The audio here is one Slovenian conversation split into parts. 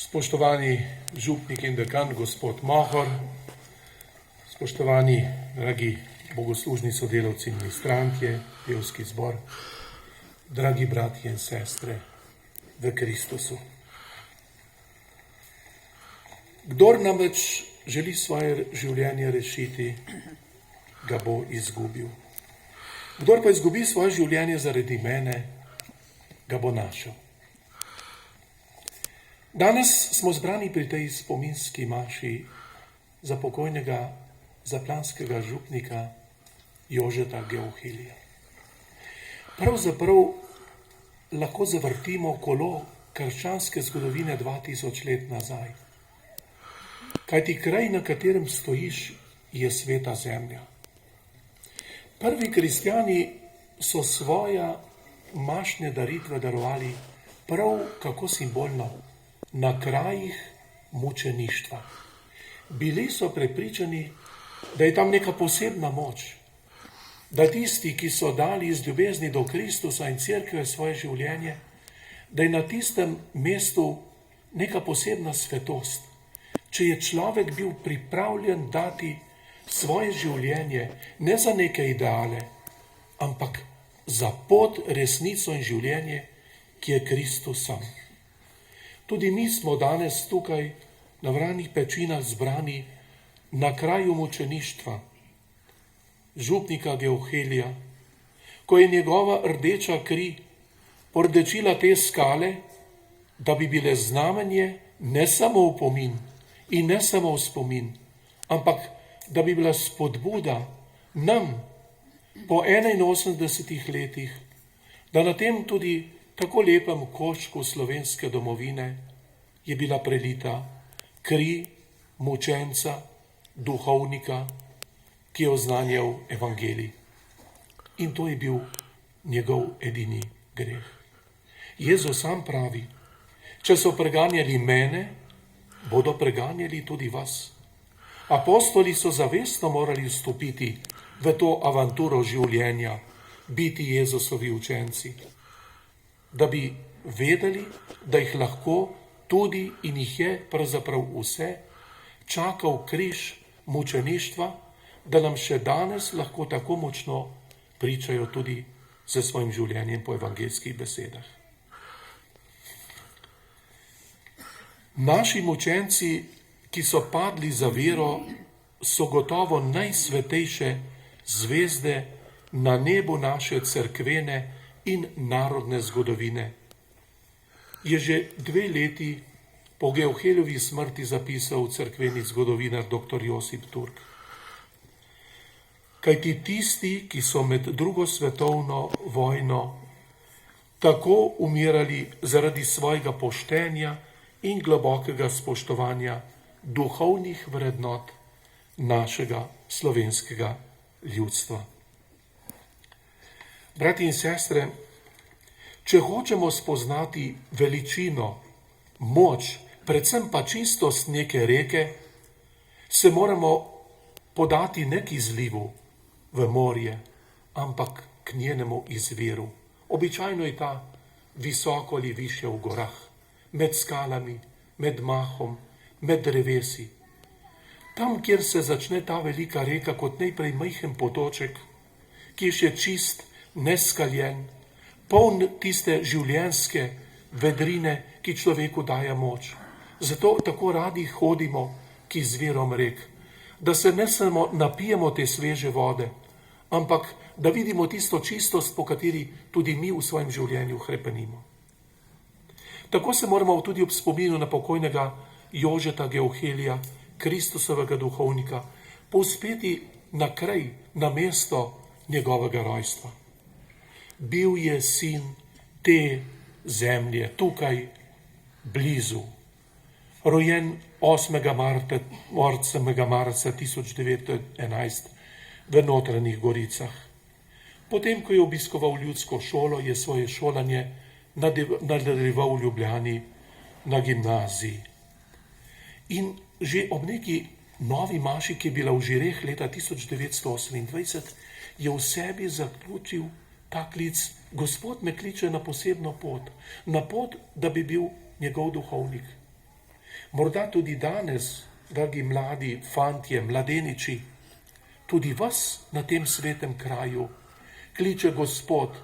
Spoštovani župnik in dekan, gospod Mohor, spoštovani dragi bogoslužni sodelavci ministrantje, pevski zbor, dragi bratje in sestre v Kristusu. Kdor namreč želi svoje življenje rešiti, ga bo izgubil. Kdor pa izgubi svoje življenje zaradi mene, ga bo našel. Danes smo zbrani pri tej spominski maši za pokojnega zaplanskega župnika Jožeta Geohilija. Pravzaprav lahko zavrtimo kolo krščanske zgodovine 2000 let nazaj. Kajti kraj, na katerem stojiš, je sveta zemlja. Prvi kristjani so svoja mašne daritve darovali prav kako simbolno, na krajih mučeništva. Bili so prepričani, da je tam neka posebna moč, da tisti, ki so dali iz ljubezni do Kristusa in cerkve svoje življenje, da je na tistem mestu neka posebna svetost. Če je človek bil pripravljen dati svoje življenje ne za neke ideale, ampak za pot, resnico in življenje, ki je Kristus sam. Tudi mi smo danes tukaj na Vranih Pečinah zbrani na kraju mučeništva župnika Geohilija, ko je njegova rdeča kri pordečila te skale, da bi bile znamenje ne samo upomin in ne samo v spomin, ampak da bi bila spodbuda nam po 81 letih, da na tem tudi tako lepem koščku slovenske domovine je bila prelita kri mučenca, duhovnika, ki je oznanjal evangelij. In to je bil njegov edini greh. Jezus sam pravi, če so preganjali mene, bodo preganjali tudi vas. Apostoli so zavestno morali vstopiti v to avanturo življenja, biti Jezusovi učenci, da bi vedeli, da jih lahko tudi in jih je pravzaprav vse čakal križ mučeništva, da nam še danes lahko tako močno pričajo tudi s svojim življenjem po evangelskih besedah. Naši mučenci, ki so padli za vero, so gotovo najsvetejše zvezde na nebu naše cerkvene in narodne zgodovine. Je že 2 leti po Geohiljevi smrti zapisal cerkveni zgodovinar dr. Josip Turk. Kajti tisti, ki so med drugo svetovno vojno tako umirali zaradi svojega poštenja in globokega spoštovanja duhovnih vrednot našega slovenskega ljudstva. Brati in sestre, če hočemo spoznati veličino, moč, predvsem pa čistost neke reke, se moramo podati ne k izlivu v morje, ampak k njenemu izviru. Običajno je ta visoko ali višje v gorah, med skalami, med mahom, med drevesi. Tam, kjer se začne ta velika reka kot najprej majhen potoček, ki je še čist, neskaljen, poln tiste življenjske vedrine, ki človeku daje moč. Zato tako radi hodimo k izvirom rek, da se ne samo napijemo te sveže vode, ampak da vidimo tisto čistost, po kateri tudi mi v svojem življenju hrepenimo. Tako se moramo tudi ob spominu na pokojnega Jožeta Geohilija, Kristusovega duhovnika, povzpeti na kraj, na mesto njegovega rojstva. Bil je sin te zemlje, tukaj blizu, rojen 8. marca 1911 v Notranjih Goricah. Potem, ko je obiskoval ljudsko šolo, je svoje šolanje nadaljeval v Ljubljani na gimnaziji. In že ob neki novi maši, ki je bila v Žireh leta 1928, je v sebi zaključil ta klic: Gospod me kliče na posebno pot, na pot, da bi bil njegov duhovnik. Morda tudi danes, dragi mladi fantje, mladeniči, tudi vas na tem svetem kraju kliče Gospod,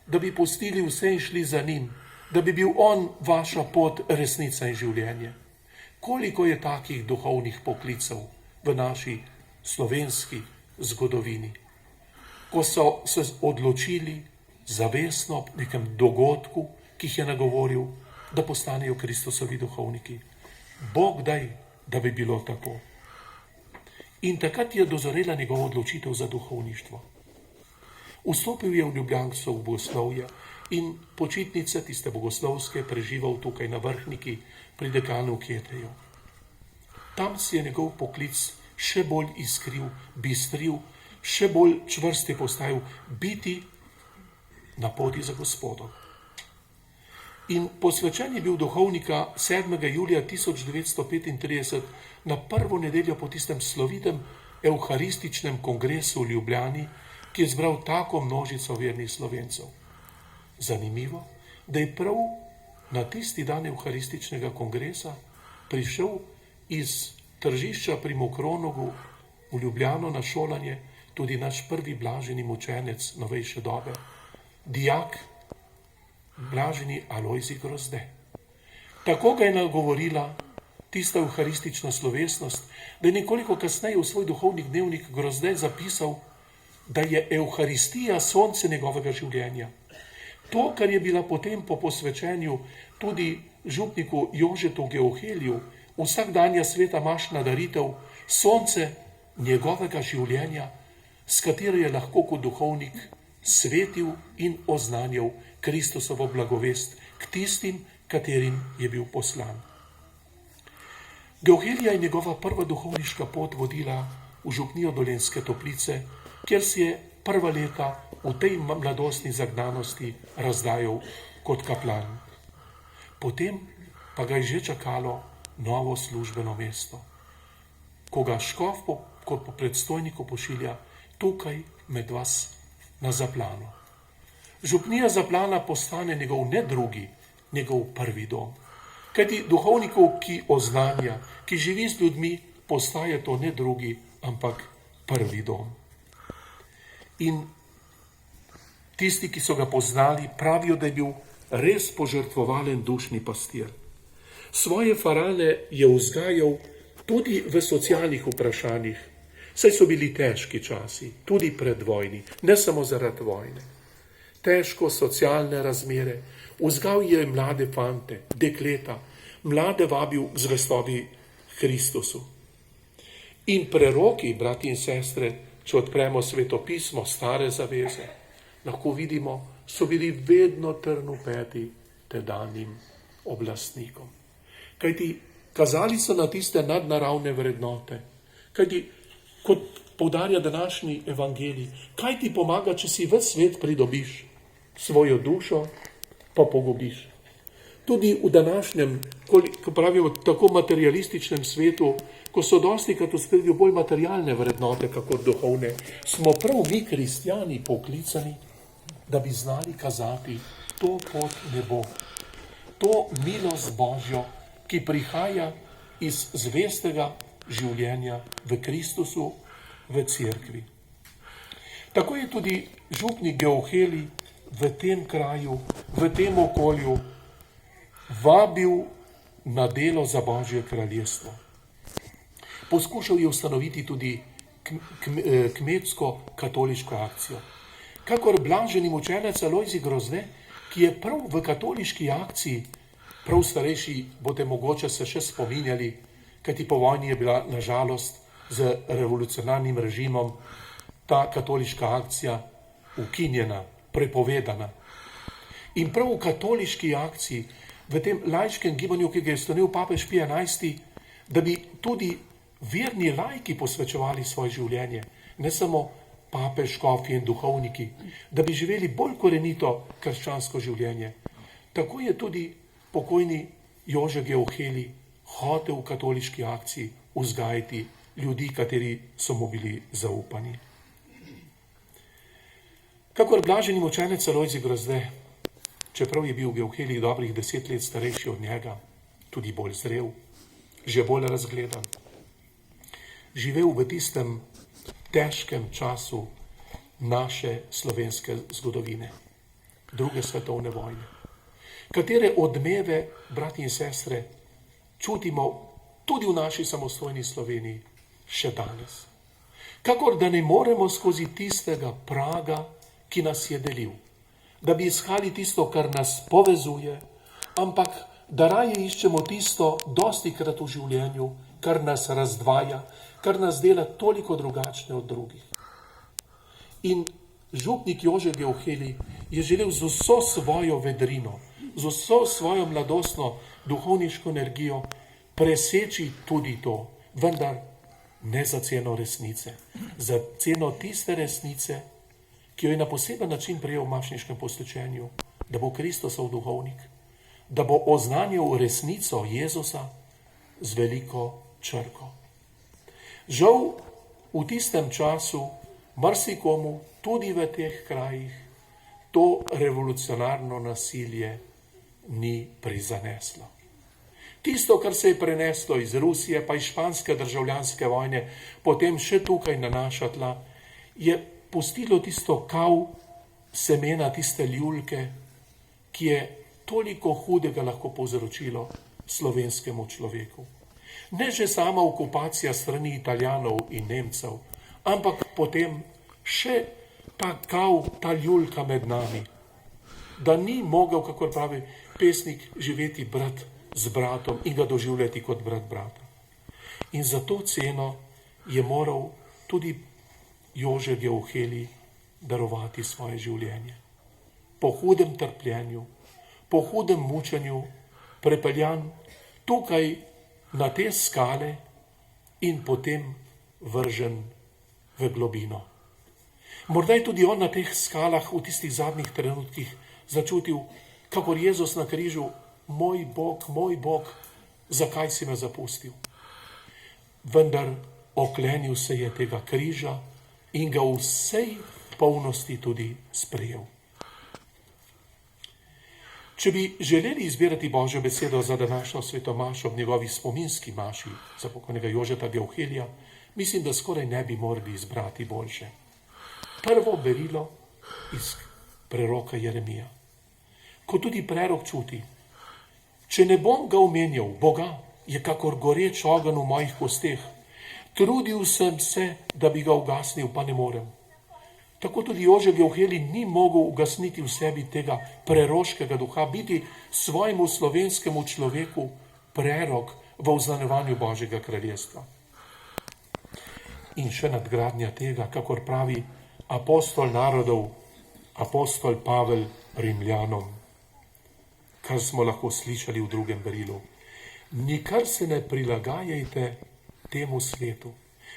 da bi pustili vse in šli za njim, da bi bil on vaša pot, resnica in življenje. Koliko je takih duhovnih poklicev v naši slovenski zgodovini, ko so se odločili zavestno v nekem dogodku, ki jih je nagovoril, da postanejo Kristusovi duhovniki. Bog daj, da bi bilo tako. In takrat je dozorela njegova odločitev za duhovništvo. Vstopil je v ljubljansko bogoslovje in počitnice, tiste bogoslovske, preživel tukaj na Vrhniki pri dekanu Kjeteju. Tam si je njegov poklic še bolj iskril, bistril, še bolj čvrst je postajal biti na poti za Gospodom. In posvečen je bil duhovnika 7. julija 1935 na prvo nedeljo po tistem slovitem evharističnem kongresu v Ljubljani, ki je zbral tako množico vernih Slovencev. Zanimivo, da je prav na tisti dan evharističnega kongresa prišel iz tržišča pri Mokronogu v Ljubljano na šolanje tudi naš prvi blaženi mučenec novejše dobe, dijak blaženi Alojzij Grozde. Tako ga je nagovorila tista evharistična slovesnost, da je nekoliko kasneje v svoj duhovni dnevnik Grozde zapisal, da je Evharistija sonce njegovega življenja. To, kar je bila potem po posvečenju tudi župniku Jožetu Geoheliju, vsakdanja sveta mašna daritev, sonce njegovega življenja, s katero je lahko kot duhovnik svetil in oznanjal Kristusovo blagovest k tistim, katerim je bil poslan. Geohelija je njegova prva duhovniška pot vodila v župnijo Dolenjske Toplice, kjer si je prva leta v tej mladostni zagnanosti razdajal kot kaplan. Potem pa ga je že čakalo novo službeno mesto, ko ga škof kot po predstojniku pošilja tukaj med vas na Zaplano. Župnija Zaplana postane njegov ne drugi, njegov prvi dom. Kajti duhovnikov, ki oznanja, ki živi z ljudmi, postaje to ne drugi, ampak prvi dom. In tisti, ki so ga poznali, pravijo, da je bil res požrtvovalen dušni pastir. Svoje farane je vzgajal tudi v socialnih vprašanjih, saj so bili težki časi, tudi predvojni, ne samo zaradi vojne. Težko socialne razmere, vzgajal je mlade fante, dekleta, mlade vabil k zvestobi Kristusu. In preroki, brati in sestre, če odpremo svetopismo stare zaveze, lahko vidimo, so bili vedno trn v peti tedanjim oblastnikom. Kajti kazali so na tiste nadnaravne vrednote. Kajti, kot poudarja današnji evangelij, kaj ti pomaga, če si ves svet pridobiš, svojo dušo pa pogubiš. Tudi v današnjem, ko pravimo, tako materialističnem svetu, ko so dostikrat v spredju bolj materialne vrednote, kakor duhovne, smo prav mi, kristjani, poklicani, da bi znali kazati to pot nebo, to milost Božjo, ki prihaja iz zvestega življenja v Kristusu, v cerkvi. Tako je tudi župnik Geohelij v tem kraju, v tem okolju vabil na delo za Božje kraljestvo. Poskušal je ustanoviti tudi kmetsko katoliško akcijo. Kakor blaženi mučenec Alojzij Grozde, ki je prav v katoliški akciji, prav starejši boste mogoče se še spominjali, kajti po vojni je bila nažalost z revolucionarnim režimom ta katoliška akcija ukinjena, prepovedana. In prav v katoliški akciji, v tem laiškem gibanju, ki ga je ustanovil papež Pij XI, da bi tudi verni laiki posvečevali svoje življenje, ne samo papež, škofi in duhovniki, da bi živeli bolj korenito krščansko življenje. Tako je tudi pokojni Jože Geohelij hotel v katoliški akciji vzgajati ljudi, kateri so mu bili zaupani. Kakor blaženi mučenec Alojzij Grozde, čeprav je bil Geohelij dobrih 10 let starejši od njega, tudi bolj zrel, že bolj razgledan. Živel v tistem težkem času naše slovenske zgodovine, druge svetovne vojne, katere odmeve, brati in sestre, čutimo tudi v naši samostojni Sloveniji še danes. Kakor da ne moremo skozi tistega praga, ki nas je delil, da bi iskali tisto, kar nas povezuje, ampak da raje iščemo tisto dostikrat v življenju, kar nas razdvaja, kar nas dela toliko drugačne od drugih. In župnik Jože Geuheli je želel z vso svojo vedrino, z vso svojo mladostno duhovniško energijo preseči tudi to, vendar ne za ceno resnice, za ceno tiste resnice, ki jo je na poseben način prejel v mašniškem posvečenju, da bo Kristusov duhovnik, da bo oznanjal resnico Jezusa z veliko črko. Žal v tistem času marsikomu, tudi v teh krajih, to revolucionarno nasilje ni prizaneslo. Tisto, kar se je preneslo iz Rusije, pa iz španske državljanske vojne, potem še tukaj na naša tla, je pustilo tisto kav semena, tiste ljulke, ki je toliko hudega lahko povzročilo slovenskemu človeku. Ne že sama okupacija strani Italijanov in Nemcev, ampak potem še ta kav, ta ljulka med nami, da ni mogel, kakor pravi pesnik, živeti brat z bratom in ga doživljati kot brat brata. In za to ceno je moral tudi Jože Geuheli darovati svoje življenje. Po hudem trpljenju, po hudem mučenju, prepeljan tukaj na te skale in potem vržen v globino. Morda je tudi on na teh skalah v tistih zadnjih trenutkih začutil, kakor Jezus na križu, moj Bog, zakaj si me zapustil? Vendar oklenil se je tega križa in ga v vsej polnosti tudi sprejel. Če bi želeli izbirati Božjo besedo za današnjo svetomašo ob njegovi spominski maši za pokojnega Jožeta Geuhelija, mislim, da skoraj ne bi morali izbrati boljše. Prvo berilo iz preroka Jeremija. Ko tudi prerok čuti, če ne bom ga omenjal, Boga je kakor goreč ogenj v mojih kosteh, trudil sem se, da bi ga ugasnil, pa ne morem. Tako tudi Jože Geuheli ni mogel ugasniti v sebi tega preroškega duha, biti svojemu slovenskemu človeku prerok v oznanjevanju Božjega kraljestva. In še nadgradnja tega, kakor pravi apostol narodov, apostol Pavel Rimljanom, kar smo lahko slišali v drugem berilu. Nikar se ne prilagajajte temu svetu.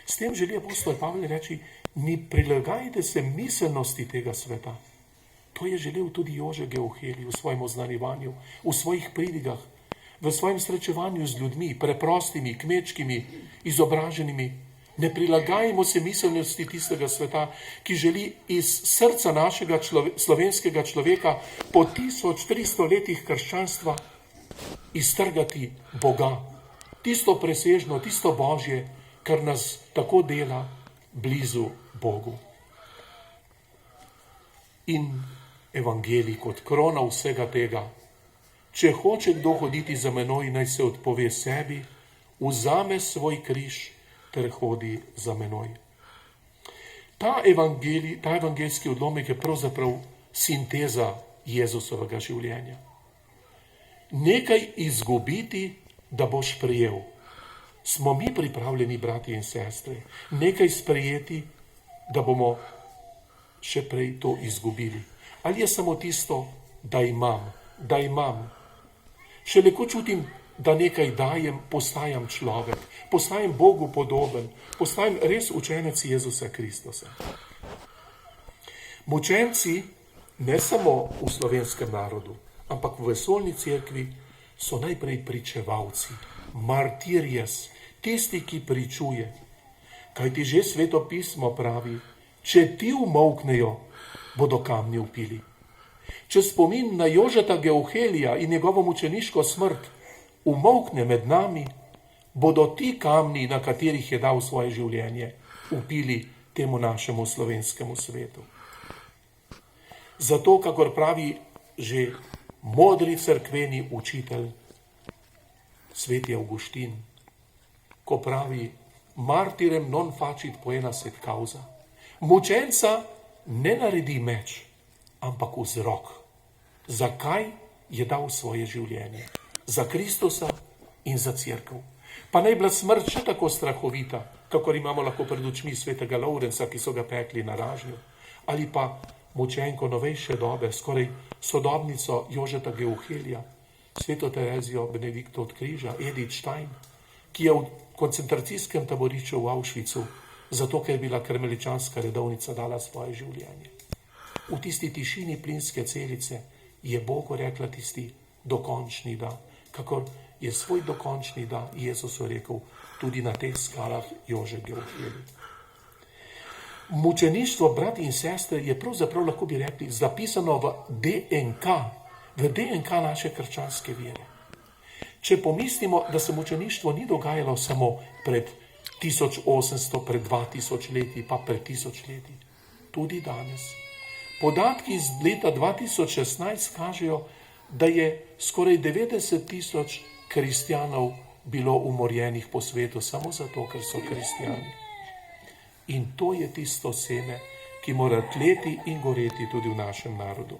S tem želi apostol Pavel reči, ni prilagajajte se miselnosti tega sveta. To je želel tudi Jože Geuheli v svojem oznanjevanju, v svojih pridigah, v svojem srečevanju z ljudmi, preprostimi, kmečkimi, izobraženimi. Ne prilagajamo se miselnosti tistega sveta, ki želi iz srca našega slovenskega človeka po 1300 letih krščanstva iztrgati Boga. Tisto presežno, tisto Božje, kar nas tako dela blizu Bogu. In evangelij kot krona vsega tega. Če hoče kdo hoditi za menoj, naj se odpove sebi, vzame svoj križ ter hodi za menoj. Ta evangeljski odlomek je pravzaprav sinteza Jezusovega življenja. Nekaj izgubiti, da boš prejel. Smo mi pripravljeni, brati in sestre, nekaj sprejeti, da bomo še prej to izgubili? Ali je samo tisto, da imam? Šele ko čutim, da nekaj dajem, postajam človek, postajam Bogu podoben, postajam res učenec Jezusa Kristusa. Mučenci, ne samo v slovenskem narodu, ampak v vesoljni cerkvi, so najprej pričevalci, martirjes, tisti, ki pričuje. Kajti že Sveto pismo pravi, če ti umolknejo, bodo kamni vpili. Če spomin na Jožeta Geuhelija in njegovo mučeniško smrt umolkne med nami, bodo ti kamni, na katerih je dal svoje življenje, upili temu našemu slovenskemu svetu. Zato, kakor pravi že modri cerkveni učitelj, sveti Avguštin, ko pravi, martirem non facit poena sed causa, mučenca ne naredi meč, ampak vzrok. Zakaj je dal svoje življenje? Za Kristusa in za cerkev. Pa naj bila smrt še tako strahovita, kakor imamo lahko pred očmi svetega Lovrenca, ki so ga pekli na ražnju, ali pa mučenko novejše dobe, skoraj sodobnico Jožeta Geuhelja, sveto Terezijo Benedikto od Križa, Edith Stein, ki je v koncentracijskem taborišču v Auschwitzu, zato ker je bila karmeličanska redovnica dala svoje življenje. V tisti tišini plinske celice je Bogu rekla tisti dokončni da, kakor je svoj dokončni da Jezusu rekel tudi na teh skalah Jože Geuhelj. Mučeništvo, brati in sestre, je pravzaprav, lahko bi rekli, zapisano v DNK naše krščanske vere. Če pomislimo, da se mučeništvo ni dogajalo samo pred 1800, pred 2000 leti, pa pred 1000 leti, tudi danes. Podatki iz leta 2016 kažejo, da je skoraj 90 000 kristjanov bilo umorjenih po svetu samo zato, ker so kristjani. In to je tisto seme, ki mora tleti in goreti tudi v našem narodu.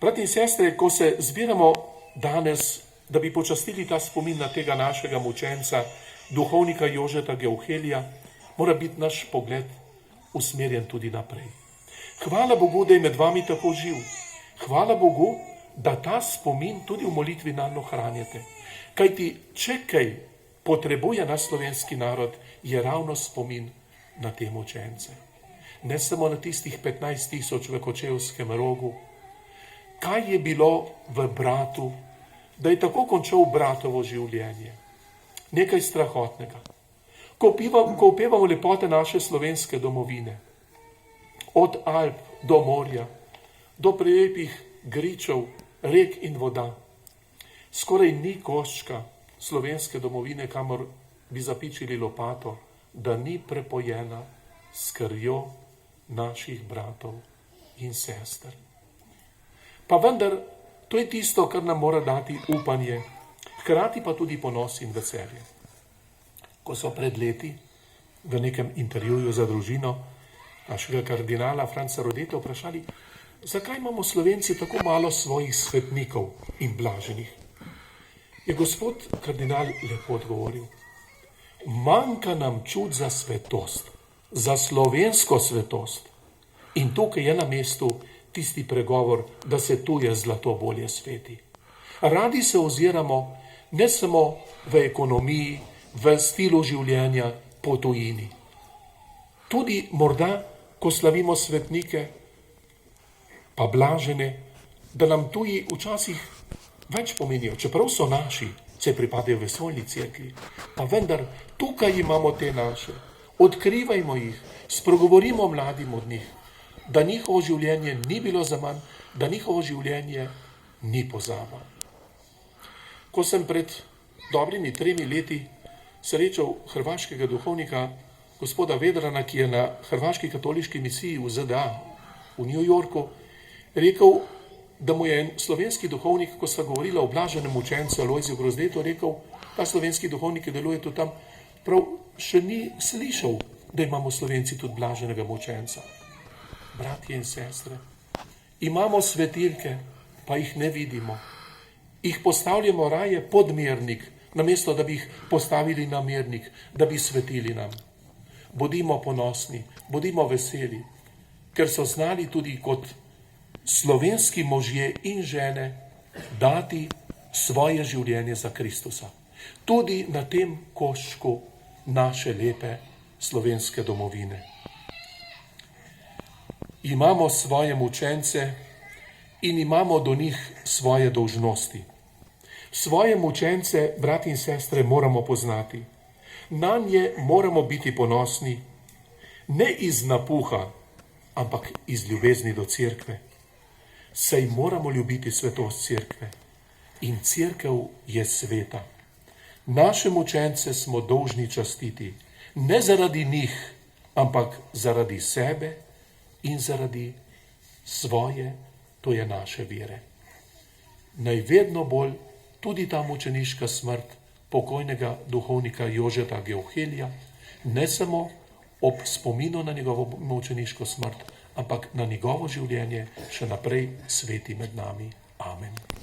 Brati in sestre, ko se zbiramo danes, da bi počastili ta spomin na tega našega mučenca, duhovnika Jožeta Geuhelja, mora biti naš pogled usmerjen tudi naprej. Hvala Bogu, da je med vami tako živ. Hvala Bogu, da ta spomin tudi v molitvi nanj ohranjate. Kajti, če kaj potrebuje naš slovenski narod, je ravno spomin na te mučence. Ne samo na tistih 15 000 v Kočevskem Rogu. Kaj je bilo v bratu, da je tako končal bratovo življenje? Nekaj strahotnega. Ko opevamo lepote naše slovenske domovine, od Alp do morja, do prelepih gričev, rek in voda, skoraj ni koščka slovenske domovine, kamor bi zapičili lopato, da ni prepojena s krvjo naših bratov in sester. Pa vendar, to je tisto, kar nam mora dati upanje, hkrati pa tudi ponos in veselje. Ko so pred leti v nekem intervjuju za družino našega kardinala Franca Rodeta vprašali, zakaj imamo Slovenci tako malo svojih svetnikov in blaženih, je gospod kardinal lepo odgovoril: manjka nam čut za svetost, za slovensko svetost. In tukaj je na mestu tisti pregovor, da se tuje zlato bolje sveti. Radi se oziramo ne samo v ekonomiji, v stilu življenja po tujini. Tudi morda, ko slavimo svetnike, pa blažene, da nam tuji včasih več pomenijo, čeprav so naši, se pripadajo vesoljni cerkvi, pa vendar tukaj imamo te naše, odkrivajmo jih, spregovorimo mladim od njih, da njihovo življenje ni bilo zaman, da njihovo življenje ni pozaba. Ko sem pred dobrimi 3 leti srečal hrvaškega duhovnika gospoda Vedrana, ki je na hrvaški katoliški misiji v ZDA, v New Yorku, rekel, da mu je en slovenski duhovnik, ko sta govorila o blaženem mučencu Alojziju Grozdetu, rekel, ta slovenski duhovnik, ki deluje tu tam, prav še ni slišal, da imamo Slovenci tudi blaženega mučenca. Bratje in sestre, imamo svetilke, pa jih ne vidimo. Jih postavljamo raje pod mernik, namesto da bi jih postavili na mernik, da bi svetili nam. Bodimo ponosni, bodimo veseli, ker so znali tudi kot slovenski možje in žene dati svoje življenje za Kristusa. Tudi na tem koščku naše lepe slovenske domovine. Imamo svoje mučence in imamo do njih svoje dolžnosti. Svoje mučence, brati in sestre, moramo poznati. Na nje moramo biti ponosni, ne iz napuha, ampak iz ljubezni do cerkve. Saj moramo ljubiti svetost cerkve. In cerkev je sveta. Naše mučence smo dolžni častiti, ne zaradi njih, ampak zaradi sebe in zaradi svoje, to je naše vere. Naj vedno bolj tudi ta mučeniška smrt pokojnega duhovnika Jožeta Geuhelja, ne samo ob spominu na njegovo mučeniško smrt, ampak na njegovo življenje še naprej sveti med nami. Amen.